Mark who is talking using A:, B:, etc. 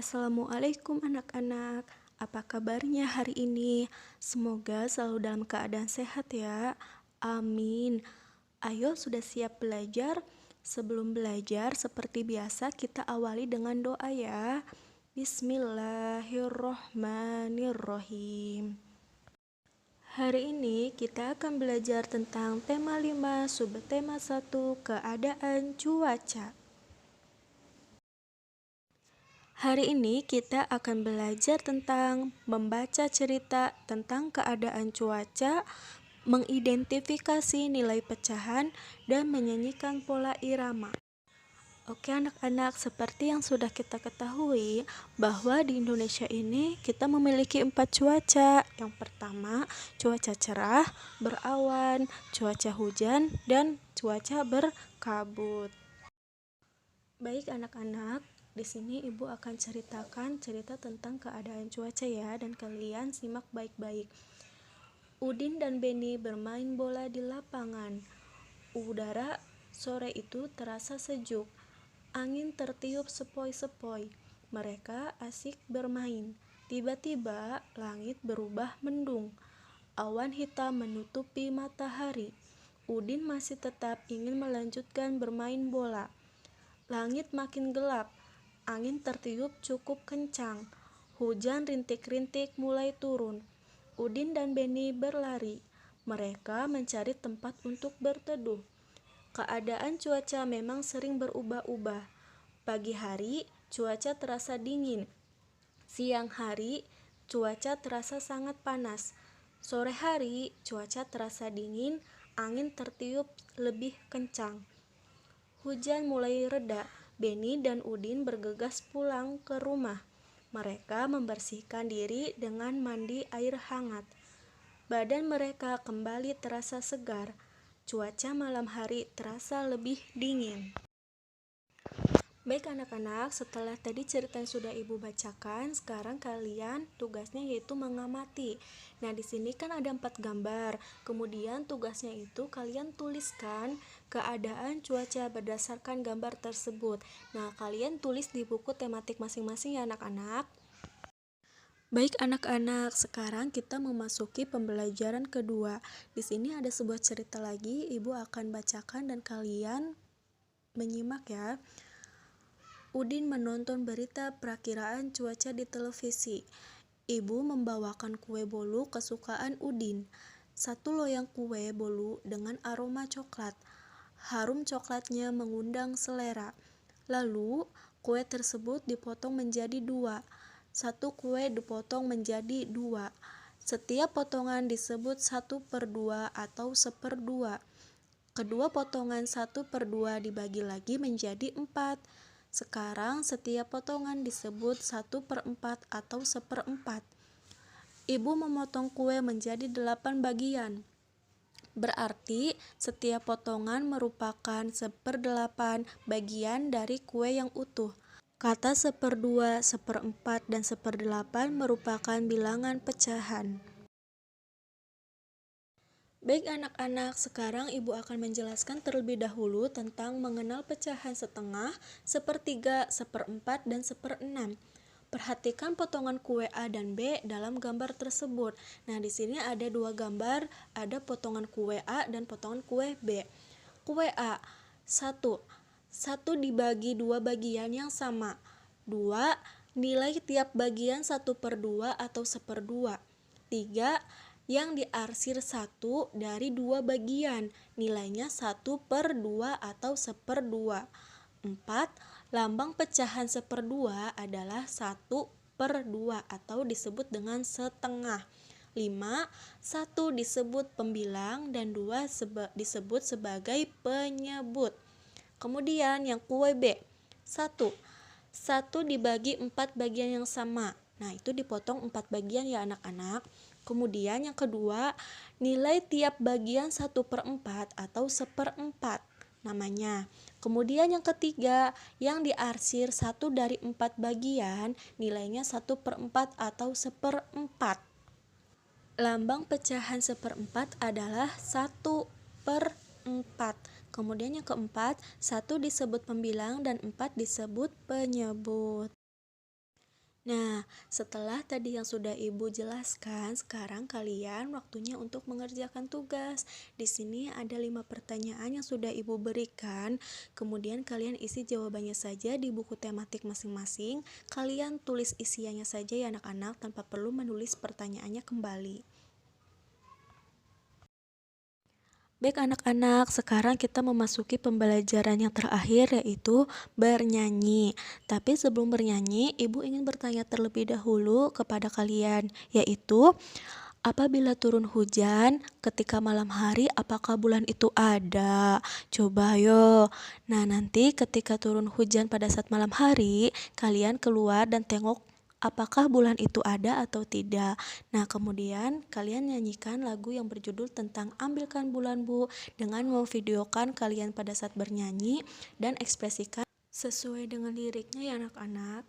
A: Assalamualaikum anak-anak, apa kabarnya hari ini? Semoga selalu dalam keadaan sehat ya, amin. Ayo sudah siap belajar? Sebelum belajar seperti biasa kita awali dengan doa ya. Bismillahirrohmanirrohim. Hari ini kita akan belajar tentang tema 5, subtema 1, keadaan cuaca. Hari ini kita akan belajar tentang membaca cerita tentang keadaan cuaca, mengidentifikasi nilai pecahan, dan menyanyikan pola irama. Oke anak-anak, seperti yang sudah kita ketahui bahwa di Indonesia ini kita memiliki 4 cuaca. Yang pertama, cuaca cerah, berawan, cuaca hujan, dan cuaca berkabut. Baik anak-anak, di sini Ibu akan ceritakan cerita tentang keadaan cuaca ya, dan kalian simak baik-baik. Udin dan Beni bermain bola di lapangan. Udara sore itu terasa sejuk. Angin tertiup sepoi-sepoi. Mereka asik bermain. Tiba-tiba langit berubah mendung. Awan hitam menutupi matahari. Udin masih tetap ingin melanjutkan bermain bola. Langit makin gelap, angin tertiup cukup kencang, hujan rintik-rintik mulai turun. Udin dan Beni berlari, mereka mencari tempat untuk berteduh. Keadaan cuaca memang sering berubah-ubah. Pagi hari, cuaca terasa dingin. Siang hari, cuaca terasa sangat panas. Sore hari, cuaca terasa dingin, angin tertiup lebih kencang. Hujan mulai reda, Beni dan Udin bergegas pulang ke rumah. Mereka membersihkan diri dengan mandi air hangat. Badan mereka kembali terasa segar. Cuaca malam hari terasa lebih dingin. Baik anak-anak, setelah tadi cerita yang sudah Ibu bacakan, sekarang kalian tugasnya yaitu mengamati. Nah, di sini kan ada 4 gambar. Kemudian tugasnya itu kalian tuliskan keadaan cuaca berdasarkan gambar tersebut. Nah, kalian tulis di buku tematik masing-masing ya anak-anak. Baik anak-anak, sekarang kita memasuki pembelajaran kedua. Di sini ada sebuah cerita lagi, Ibu akan bacakan dan kalian menyimak ya. Udin menonton berita perakiraan cuaca di televisi. Ibu membawakan kue bolu kesukaan Udin. Satu loyang kue bolu dengan aroma coklat. Harum coklatnya mengundang selera. Lalu, kue tersebut dipotong menjadi 2. Satu kue dipotong menjadi 2. Setiap potongan disebut 1/2 atau 1/2. Kedua potongan 1/2 dibagi lagi menjadi 4. Sekarang setiap potongan disebut 1/4 atau 1/4. Ibu memotong kue menjadi 8 bagian. Berarti setiap potongan merupakan 1/8 bagian dari kue yang utuh. Kata 1/2, 1/4, dan 1/8 merupakan bilangan pecahan. Baik anak-anak, sekarang Ibu akan menjelaskan terlebih dahulu tentang mengenal pecahan setengah, 1/3, 1/4, dan 1/6. Perhatikan potongan kue A dan B dalam gambar tersebut. Nah, di sini ada 2 gambar, ada potongan kue A dan potongan kue B. Kue A, 1. 1 dibagi 2 bagian yang sama. 2. Nilai tiap bagian 1/2 atau 1/2. 3. Yang diarsir 1 dari 2 bagian, nilainya 1/2 atau 1/2. 4. Lambang pecahan 1/2 adalah 1/2 atau disebut dengan setengah. 5. 1 disebut pembilang dan 2 disebut sebagai penyebut. Kemudian yang kue B, 1. 1 dibagi 4 bagian yang sama. Nah, itu dipotong 4 bagian ya anak-anak. Kemudian yang kedua, nilai tiap bagian 1/4 atau 1/4 namanya. Kemudian yang ketiga, yang diarsir 1 dari 4 bagian, nilainya 1/4 atau 1/4. Lambang pecahan 1/4 adalah 1/4. Kemudian yang keempat, 1 disebut pembilang dan 4 disebut penyebut. Nah, setelah tadi yang sudah Ibu jelaskan, sekarang kalian waktunya untuk mengerjakan tugas. Di sini ada 5 pertanyaan yang sudah Ibu berikan. Kemudian kalian isi jawabannya saja di buku tematik masing-masing. Kalian tulis isiannya saja ya anak-anak, tanpa perlu menulis pertanyaannya kembali. Baik anak-anak, sekarang kita memasuki pembelajaran yang terakhir, yaitu bernyanyi. Tapi sebelum bernyanyi, Ibu ingin bertanya terlebih dahulu kepada kalian, yaitu apabila turun hujan ketika malam hari, apakah bulan itu ada? Coba yo. Nah, nanti ketika turun hujan pada saat malam hari, kalian keluar dan tengok apakah bulan itu ada atau tidak. Nah, kemudian kalian nyanyikan lagu yang berjudul tentang Ambilkan Bulan Bu, dengan memvideokan kalian pada saat bernyanyi dan ekspresikan sesuai dengan liriknya ya anak-anak.